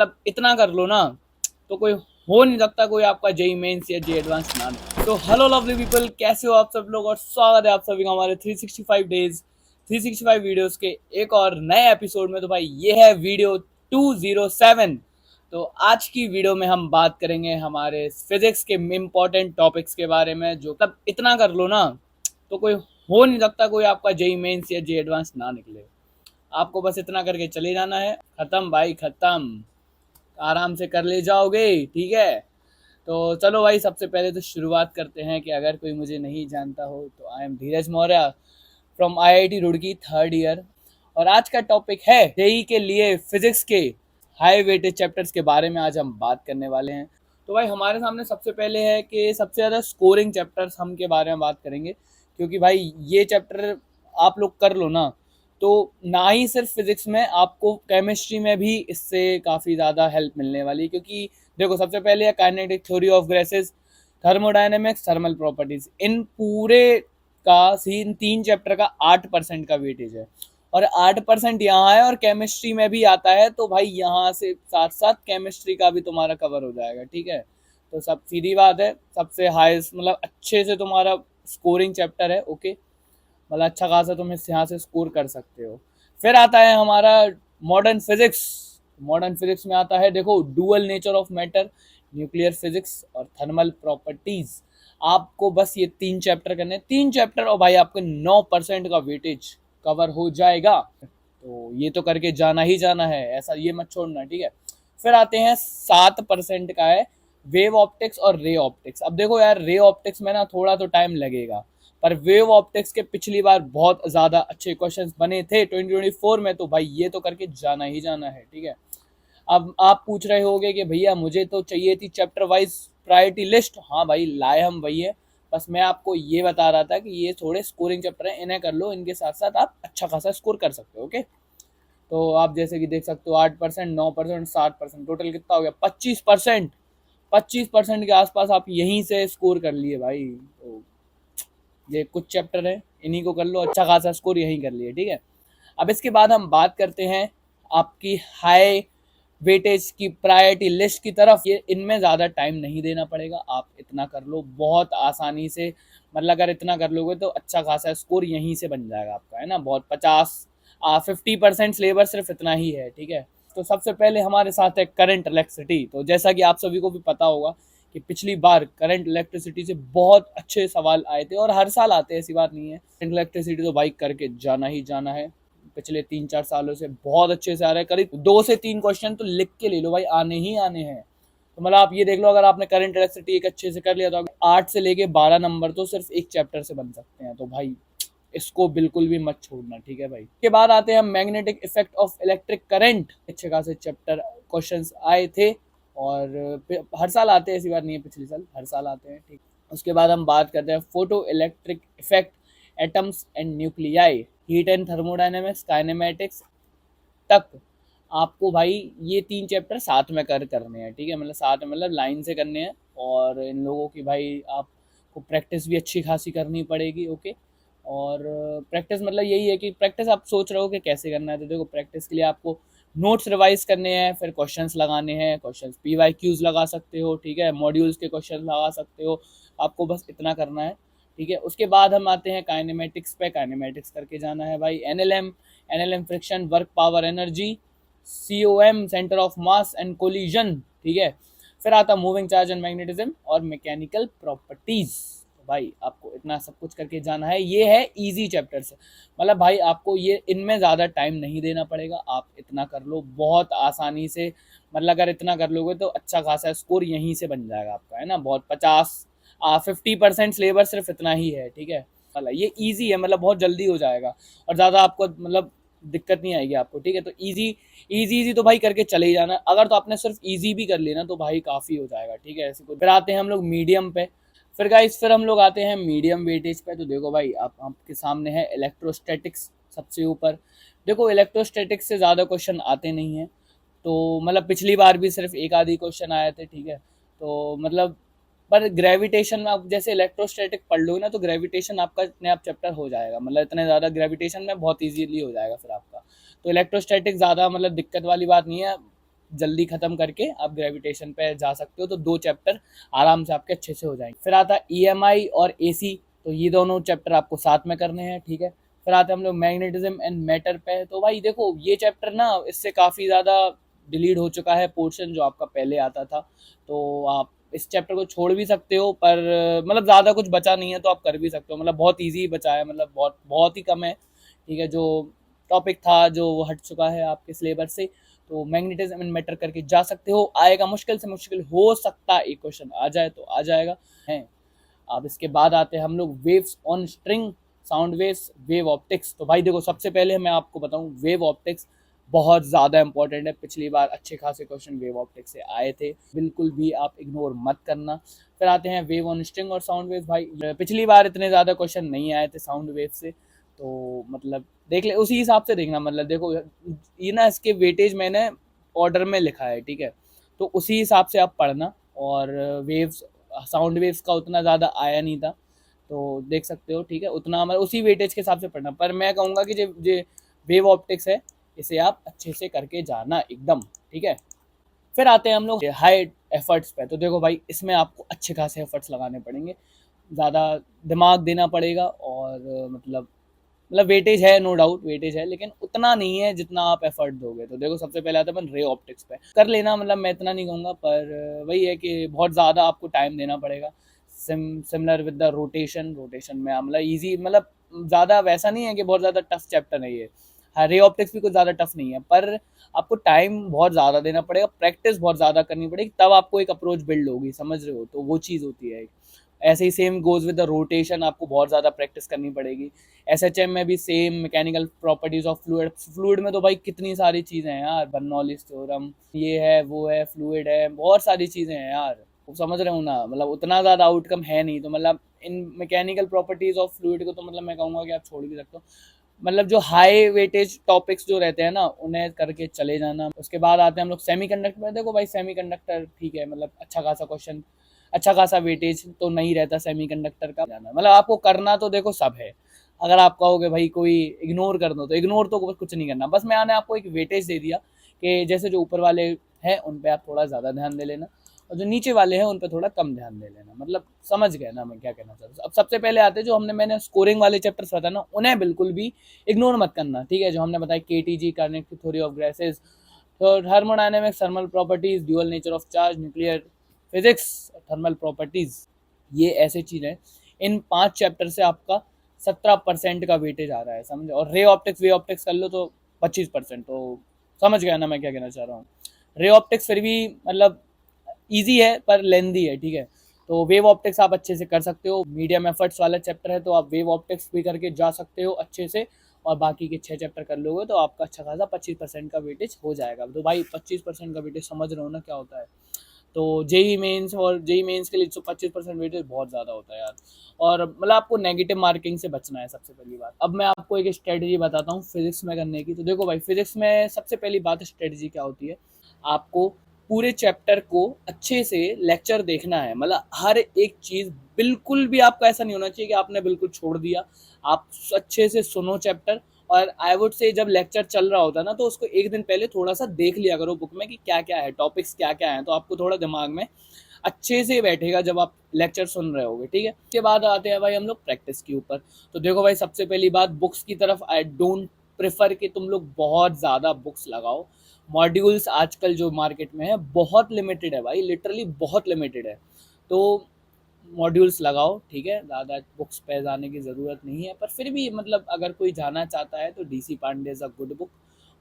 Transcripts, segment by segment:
मतलब इतना कर लो ना तो कोई हो नहीं सकता कोई आपका जेई मेंस या जे एडवांस ना दे। तो हेलो लवली पीपल, कैसे हो आप सब लोग और स्वागत है आप सभी का हमारे 365 डेज 365 वीडियोस के एक और नए एपिसोड में। तो भाई ये है वीडियो 207। तो आज की वीडियो में हम बात करेंगे हमारे फिजिक्स के इम्पोर्टेंट टॉपिक्स के बारे में, जो मतलब इतना कर लो ना तो कोई हो नहीं सकता कोई आपका जेई मेंस या जे एडवांस ना निकले। आपको बस इतना करके चले जाना है, खत्म भाई खत्म, आराम से कर ले जाओगे। ठीक है, तो चलो भाई सबसे पहले तो शुरुआत करते हैं कि अगर कोई मुझे नहीं जानता हो तो I am Dheeraj Maurya from IIT Roorkee third year. और आज का टॉपिक है जेई के लिए फिजिक्स के हाई वेटेज चैप्टर्स के बारे में आज हम बात करने वाले हैं। तो भाई हमारे सामने सबसे पहले है कि सबसे ज़्यादा स्कोरिंग चैप्टर्स हम के बारे में बात करेंगे, क्योंकि भाई ये चैप्टर आप लोग कर लो ना तो ना ही सिर्फ फिजिक्स में, आपको केमिस्ट्री में भी इससे काफ़ी ज़्यादा हेल्प मिलने वाली है। क्योंकि देखो सबसे पहले है kinetic theory of gases, thermodynamics, thermal properties. इन पूरे का सीन 3 चैप्टर का 8% का वेटेज है और 8% यहाँ है और केमिस्ट्री में भी आता है। तो भाई यहाँ से साथ साथ केमिस्ट्री का भी तुम्हारा कवर हो जाएगा। ठीक है, तो सब सीधी बात है, सबसे हाईएस्ट मतलब अच्छे से तुम्हारा स्कोरिंग चैप्टर है। ओके, मतलब अच्छा खासा तुम इस यहाँ से स्कोर कर सकते हो। फिर आता है हमारा मॉडर्न फिजिक्स। मॉडर्न फिजिक्स में आता है देखो dual nature of matter, nuclear physics और थर्मल प्रॉपर्टीज। आपको बस ये 3 चैप्टर करने, 3 चैप्टर और भाई आपको 9% का वेटेज कवर हो जाएगा। तो ये तो करके जाना ही जाना है, ऐसा ये मत छोड़ना। ठीक है, फिर आते हैं 7% का है वेव ऑप्टिक्स और रे ऑप्टिक्स। अब देखो यार, रे ऑप्टिक्स में ना थोड़ा तो टाइम लगेगा, पर वेव ऑप्टिक्स के पिछली बार बहुत ज़्यादा अच्छे क्वेश्चंस बने थे 2024 में। तो भाई ये तो करके जाना ही जाना है। ठीक है, अब आप पूछ रहे होगे कि भैया मुझे तो चाहिए थी चैप्टर वाइज प्रायोरिटी लिस्ट। हाँ भाई लाए हम वही है, बस मैं आपको ये बता रहा था कि ये थोड़े स्कोरिंग चैप्टर हैं, इन्हें कर लो, इनके साथ साथ आप अच्छा खासा स्कोर कर सकते हो। ओके, तो आप जैसे कि देख सकते हो 8%, 9%, 7%, टोटल कितना हो गया 25%। 25% के आसपास आप यहीं से स्कोर कर लिए भाई। तो ये कुछ चैप्टर है, इन्हीं को कर लो, अच्छा खासा स्कोर यहीं कर लिए। ठीक है, अब इसके बाद हम बात करते हैं आपकी हाई वेटेज की प्रायोरिटी लिस्ट की तरफ। ये इनमें ज़्यादा टाइम नहीं देना पड़ेगा, आप इतना कर लो बहुत आसानी से। मतलब अगर इतना कर लोगे तो अच्छा खासा स्कोर यहीं से बन जाएगा आपका, है ना। बहुत 50% सिलेबस सिर्फ इतना ही है। ठीक है, तो सबसे पहले हमारे साथ है करंट इलेक्ट्रिसिटी। तो जैसा कि आप सभी को भी पता होगा कि पिछली बार करंट इलेक्ट्रिसिटी से बहुत अच्छे सवाल आए थे और हर साल आते हैं, ऐसी बात नहीं है। करंट इलेक्ट्रिसिटी तो भाई करके जाना ही जाना है, पिछले 3-4 सालों से बहुत अच्छे से आ रहा है। करीब 2 से 3 क्वेश्चन तो लिख के ले लो भाई, आने ही आने हैं। तो मतलब आप ये देख लो, अगर आपने करंट इलेक्ट्रिसिटी एक अच्छे से कर लिया तो 8 से लेके 12 नंबर तो सिर्फ एक चैप्टर से बन सकते हैं। तो भाई इसको बिल्कुल भी मत छोड़ना। ठीक है भाई, के बाद आते हैं magnetic effect of electric current. अच्छे खासे चैप्टर क्वेश्चंस आए थे और हर साल आते हैं, ऐसी बात नहीं है, पिछले साल हर साल आते हैं। ठीक, उसके बाद हम बात करते हैं photo electric effect, atoms and nuclei, heat and thermodynamics, kinematics तक। आपको भाई ये 3 चैप्टर साथ में करने हैं। ठीक है, मतलब साथ में मतलब लाइन से करने हैं और इन लोगों की भाई आपको प्रैक्टिस भी अच्छी खासी करनी पड़ेगी। ओके, और प्रैक्टिस मतलब यही है कि प्रैक्टिस आप सोच रहे हो कि कैसे करना है, तो देखो प्रैक्टिस के लिए आपको नोट्स रिवाइज करने हैं, फिर क्वेश्चंस लगाने हैं, क्वेश्चंस PYQs लगा सकते हो। ठीक है, मॉड्यूल्स के क्वेश्चंस लगा सकते हो, आपको बस इतना करना है। ठीक है, उसके बाद हम आते हैं काइनेमेटिक्स पे। काइनेमेटिक्स करके जाना है भाई। NLM friction, work, power, energy, COM centre of mass and collision. ठीक है, फिर आता मूविंग चार्ज एंड मैग्नेटिज्म और मैकेनिकल प्रॉपर्टीज। तो भाई आपको इतना सब कुछ करके जाना है। ये है इजी चैप्टर से, मतलब भाई आपको ये इनमें ज़्यादा टाइम नहीं देना पड़ेगा, आप इतना कर लो बहुत आसानी से। मतलब अगर इतना कर लोगे तो अच्छा खासा स्कोर यहीं से बन जाएगा आपका, है ना। बहुत 50% सिलेबस सिर्फ इतना ही है। ठीक है, मतलब ये इजी है, मतलब बहुत जल्दी हो जाएगा और ज़्यादा आपको मतलब दिक्कत नहीं आएगी आपको। ठीक है, तो इजी तो भाई करके चले ही जाना। अगर तो आपने सिर्फ इजी भी कर लेना तो भाई काफ़ी हो जाएगा। ठीक है, ऐसे फिर आते हैं हम लोग मीडियम पे। फिर हम लोग आते हैं मीडियम वेटेज पे। तो देखो भाई आपके सामने है इलेक्ट्रोस्टैटिक्स सबसे ऊपर। देखो इलेक्ट्रोस्टैटिक्स से ज़्यादा क्वेश्चन आते नहीं हैं, तो मतलब पिछली बार भी सिर्फ एक आधी क्वेश्चन आए थे। ठीक है, तो मतलब पर ग्रेविटेशन में आप जैसे इलेक्ट्रोस्टैटिक पढ़ लोगे ना तो ग्रेविटेशन आपका अपने आप चैप्टर हो जाएगा, मतलब इतने ज़्यादा ग्रेविटेशन में बहुत इजीली हो जाएगा फिर आपका। तो इलेक्ट्रोस्टैटिक ज़्यादा मतलब दिक्कत वाली बात नहीं है, जल्दी खत्म करके आप ग्रेविटेशन पे जा सकते हो। तो 2 चैप्टर आराम से आपके अच्छे से हो जाएंगे। फिर आता है EMI और AC, तो ये दोनों चैप्टर आपको साथ में करने हैं, ठीक है। फिर आते हैं हम लोग मैग्नेटिज्म एंड मैटर पे। तो भाई देखो ये चैप्टर ना इससे काफ़ी ज़्यादा डिलीट हो चुका है पोर्शन जो आपका पहले आता था, तो आप इस चैप्टर को छोड़ भी सकते हो, पर मतलब ज़्यादा कुछ बचा नहीं है तो आप कर भी सकते हो, मतलब बहुत ईजी बचा है, मतलब बहुत बहुत ही कम है, ठीक है। जो टॉपिक था जो वो हट चुका है आपके सिलेबस से, तो मैग्नेटिज्म एंड मैटर करके जा सकते हो। आएगा मुश्किल से मुश्किल, हो सकता है एक क्वेश्चन आ जाए तो आ जाएगा है। अब इसके बाद आते हैं हम लोग waves on string, sound waves, wave optics. तो भाई देखो सबसे पहले मैं आपको बताऊं, वेव ऑप्टिक्स बहुत ज़्यादा इंपॉर्टेंट है। पिछली बार अच्छे खासे क्वेश्चन वेव ऑप्टिक्स से आए थे, बिल्कुल भी आप इग्नोर मत करना। फिर आते हैं वेव ऑन स्ट्रिंग और साउंड वेव। भाई पिछली बार इतने ज़्यादा क्वेश्चन नहीं आए थे साउंड वेव से, तो मतलब देख ले उसी हिसाब से देखना। मतलब देखो ये ना इसके वेटेज मैंने ऑर्डर में लिखा है, ठीक है, तो उसी हिसाब से आप पढ़ना। और वेव्स, साउंड वेव्स का उतना ज़्यादा आया नहीं था, तो देख सकते हो, ठीक है, उतना मतलब उसी वेटेज के हिसाब से पढ़ना। पर मैं कहूँगा कि जो वेव ऑप्टिक्स है इसे आप अच्छे से करके जाना एकदम, ठीक है। फिर आते हैं हम लोग हाई एफर्ट्स पे। तो देखो भाई इसमें आपको अच्छे खासे एफर्ट्स लगाने पड़ेंगे, ज़्यादा दिमाग देना पड़ेगा, और मतलब वेटेज है, नो डाउट वेटेज है, लेकिन उतना नहीं है जितना आप एफर्ट दोगे। तो देखो सबसे पहले आता है अपन रे ऑप्टिक्स पे कर लेना, मतलब मैं इतना नहीं कहूँगा, पर वही है कि बहुत ज़्यादा आपको टाइम देना पड़ेगा। Similar with the rotation, rotation में मतलब ईजी, मतलब ज़्यादा वैसा नहीं है कि बहुत ज़्यादा टफ चैप्टर है ये। हाँ रे ऑप्टिक्स भी कुछ ज़्यादा टफ नहीं है, पर आपको टाइम बहुत ज़्यादा देना पड़ेगा, प्रैक्टिस बहुत ज़्यादा करनी पड़ेगी, तब आपको एक अप्रोच बिल्ड होगी, समझ रहे हो, तो वो चीज़ होती है। ऐसे ही same goes with the rotation, आपको बहुत ज़्यादा प्रैक्टिस करनी पड़ेगी। SHM में भी same, mechanical properties of fluid. Fluid में तो भाई कितनी सारी चीज़ें हैं यार, बर्नौलीज थ्योरम, ये है वो है, फ्लूइड है, बहुत सारी चीज़ें हैं यार, समझ रहे हो ना, मतलब उतना ज़्यादा आउटकम है नहीं। तो मतलब इन मैकेनिकल प्रॉपर्टीज ऑफ फ्लूइड को तो मतलब मैं कहूँगा कि आप छोड़ भी सकते हो। मतलब जो हाई वेटेज टॉपिक्स जो रहते हैं ना उन्हें करके चले जाना। उसके बाद आते हैं हम लोग सेमीकंडक्टर में। देखो भाई सेमीकंडक्टर ठीक है, मतलब अच्छा खासा क्वेश्चन, अच्छा खासा वेटेज तो नहीं रहता सेमीकंडक्टर का जाना, मतलब आपको करना तो देखो सब है। अगर आप कहोगे भाई कोई इग्नोर कर दो, तो इग्नोर तो कुछ नहीं करना, बस मैंने आपको एक वेटेज दे दिया कि जैसे जो ऊपर वाले हैं उन पे आप थोड़ा ज़्यादा ध्यान दे लेना, और जो नीचे वाले हैं उन पे थोड़ा कम ध्यान दे लेना। मतलब समझ गए ना मैं क्या कहना चाहता हूँ। अब सबसे पहले आते हैं जो मैंने स्कोरिंग वाले चैप्टर्स बताया ना, उन्हें बिल्कुल भी इग्नोर मत करना, ठीक है। जो हमने बताया KTG, connective theory of gases, तो thermodynamics, thermal properties, dual nature of charge, nuclear physics, thermal properties, ये ऐसे चीज़ है। इन 5 चैप्टर से आपका 17% का वेटेज आ रहा है, समझे। और रे ऑप्टिक्स वे ऑप्टिक्स कर लो तो 25%, तो समझ गया ना मैं क्या कहना चाह रहा हूँ। रे ऑप्टिक्स फिर भी मतलब ईजी है पर लेंदी है, ठीक है। तो वेव ऑप्टिक्स आप अच्छे से कर सकते हो, मीडियम एफर्ट्स वाला चैप्टर है, तो आप वेव ऑप्टिक्स भी करके जा सकते हो अच्छे से, और बाकी के 6 चैप्टर कर लोगे तो आपका अच्छा खासा 25% का वेटेज हो जाएगा। तो भाई 25% का वेटेज समझ रहे हो ना क्या होता है। तो जेई मेंस और जेई मेंस के लिए तो 25% वेटेज बहुत ज़्यादा होता है यार, और मतलब आपको नेगेटिव मार्किंग से बचना है सबसे पहली बात। अब मैं आपको एक स्ट्रेटजी बताता हूँ फिजिक्स में करने की। तो देखो भाई फिजिक्स में सबसे पहली बात स्ट्रेटजी क्या होती है, आपको पूरे चैप्टर को अच्छे से लेक्चर देखना है, मतलब हर एक चीज़, बिल्कुल भी आपका ऐसा नहीं होना चाहिए कि आपने बिल्कुल छोड़ दिया। आप अच्छे से सुनो चैप्टर, और आई वुड से जब लेक्चर चल रहा होता है ना तो उसको एक दिन पहले थोड़ा सा देख लिया करो बुक में कि क्या क्या है, टॉपिक्स क्या क्या है, तो आपको थोड़ा दिमाग में अच्छे से बैठेगा जब आप लेक्चर सुन रहे होगे, ठीक है। उसके बाद आते हैं भाई हम लोग प्रैक्टिस के ऊपर। तो देखो भाई सबसे पहली बात, बुक्स की तरफ आई डोंट प्रेफर कि तुम लोग बहुत ज़्यादा बुक्स लगाओ। मॉड्यूल्स आजकल जो मार्केट में है बहुत लिमिटेड है भाई, लिटरली बहुत लिमिटेड है, तो मॉड्यूल्स लगाओ, ठीक है, ज़्यादा बुक्स पे जाने की ज़रूरत नहीं है। पर फिर भी मतलब अगर कोई जाना चाहता है तो DC Pandey is a good book,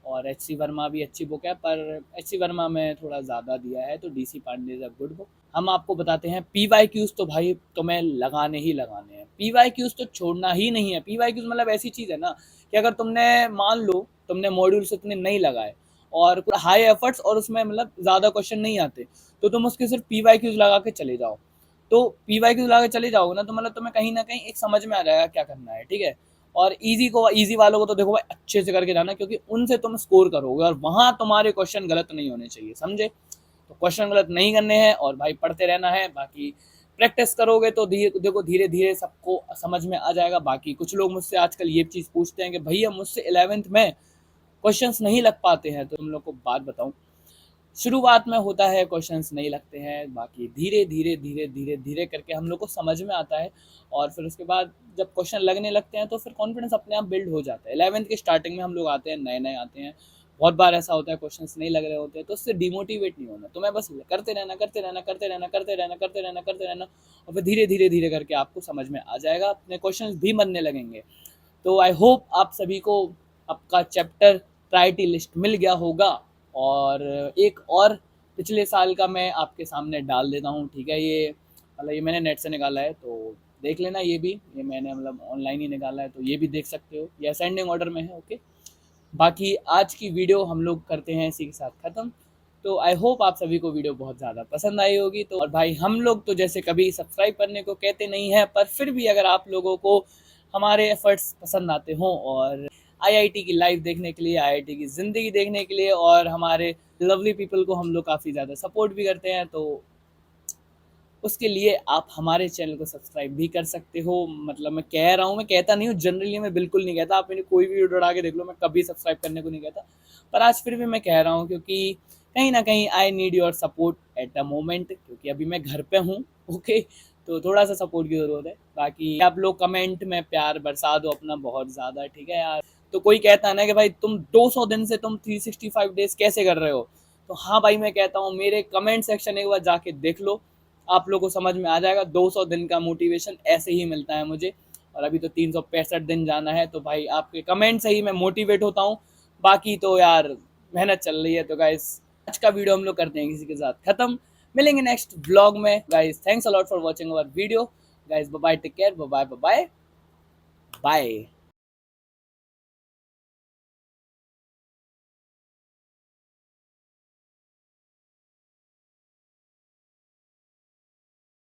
और HC वर्मा भी अच्छी बुक है, पर HC वर्मा में थोड़ा ज़्यादा दिया है, तो DC Pandey is a good book. हम आपको बताते हैं PYQs, तो भाई तुम्हें लगाने ही लगाने हैं, PYQs तो छोड़ना ही नहीं है। PYQs मतलब ऐसी चीज़ है ना कि अगर तुमने मान लो तुमने मॉड्यूल्स इतने नहीं लगाए और हाई एफर्ट्स और उसमें मतलब ज़्यादा क्वेश्चन नहीं आते, तो तुम उसके सिर्फ PYQs लगा के चले जाओ। तो PYQs लगा के चले जाओगे ना तो मतलब तुम्हें कहीं ना कहीं एक समझ में आ जाएगा क्या करना है, ठीक है। और इजी वालों को तो देखो भाई अच्छे से करके जाना, क्योंकि उनसे तुम स्कोर करोगे और वहां तुम्हारे क्वेश्चन गलत नहीं होने चाहिए, समझे। तो क्वेश्चन गलत नहीं करने हैं और भाई पढ़ते रहना है। बाकी प्रैक्टिस करोगे तो देखो धीरे धीरे सबको समझ में आ जाएगा। बाकी कुछ लोग मुझसे आजकल ये चीज़ पूछते हैं कि भैया मुझसे 11th में क्वेश्चंस नहीं लग पाते हैं, तो तुम लोग को बात बताऊं, शुरुआत में होता है क्वेश्चंस नहीं लगते हैं, बाकी धीरे धीरे धीरे धीरे धीरे करके हम लोग को समझ में आता है, और फिर उसके बाद जब क्वेश्चन लगने लगते हैं तो फिर कॉन्फिडेंस अपने आप बिल्ड हो जाता है। 11th की स्टार्टिंग में हम लोग आते हैं, नए नए आते हैं, बहुत बार ऐसा होता है क्वेश्चंस नहीं लग रहे होते हैं, तो उससे डिमोटिवेट नहीं होना, तो मैं बस करते रहना करते रहना करते रहना करते रहना करते रहना करते रहना, और फिर धीरे धीरे धीरे करके आपको समझ में आ जाएगा, अपने क्वेश्चंस भी बनने लगेंगे। तो आई होप आप सभी को आपका चैप्टर प्रायोरिटी लिस्ट मिल गया होगा। और एक और पिछले साल का मैं आपके सामने डाल देता हूँ, ठीक है। ये मतलब ये मैंने नेट से निकाला है, तो देख लेना। ये मैंने मतलब ऑनलाइन ही निकाला है, तो ये भी देख सकते हो, ये असेंडिंग ऑर्डर में है, ओके। बाकी आज की वीडियो हम लोग करते हैं इसी के साथ ख़त्म। तो आई होप आप सभी को वीडियो बहुत ज़्यादा पसंद आई होगी। तो और भाई, हम लोग तो जैसे कभी सब्सक्राइब करने को कहते नहीं हैं, पर फिर भी अगर आप लोगों को हमारे एफर्ट्स पसंद आते हों, और आईआईटी की लाइफ देखने के लिए, आईआईटी की ज़िंदगी देखने के लिए, और हमारे लवली पीपल को हम लोग काफ़ी ज़्यादा सपोर्ट भी करते हैं, तो उसके लिए आप हमारे चैनल को सब्सक्राइब भी कर सकते हो। मतलब मैं कह रहा हूँ, मैं कहता नहीं हूँ, जनरली मैं बिल्कुल नहीं कहता, आप मेरी कोई भी वीडियो उठा के देख लो, मैं कभी सब्सक्राइब करने को नहीं कहता, पर आज फिर भी मैं कह रहा हूँ, क्योंकि कहीं ना कहीं I need your support at the moment, क्योंकि अभी मैं घर पे हूँ, ओके। तो थोड़ा सा सपोर्ट की ज़रूरत है। बाकी आप लोग कमेंट में प्यार बरसा दो अपना बहुत ज़्यादा, ठीक है यार। तो कोई कहता है ना कि भाई तुम 200 दिन से तुम 365 डेज कैसे कर रहे हो, तो हाँ भाई, मैं कहता हूँ मेरे कमेंट सेक्शन एक बार जाके देख लो, आप लोगों को समझ में आ जाएगा। 200 दिन का मोटिवेशन ऐसे ही मिलता है मुझे, और अभी तो 365 दिन जाना है, तो भाई आपके कमेंट से ही मैं मोटिवेट होता हूँ। बाकी तो यार मेहनत चल रही है। तो गाइस, आज का वीडियो हम लोग करते हैं किसी के साथ खत्म। मिलेंगे नेक्स्ट व्लॉग में। Guys, thanks a lot for watching our video. Guys, bye bye, take care, bye bye bye bye.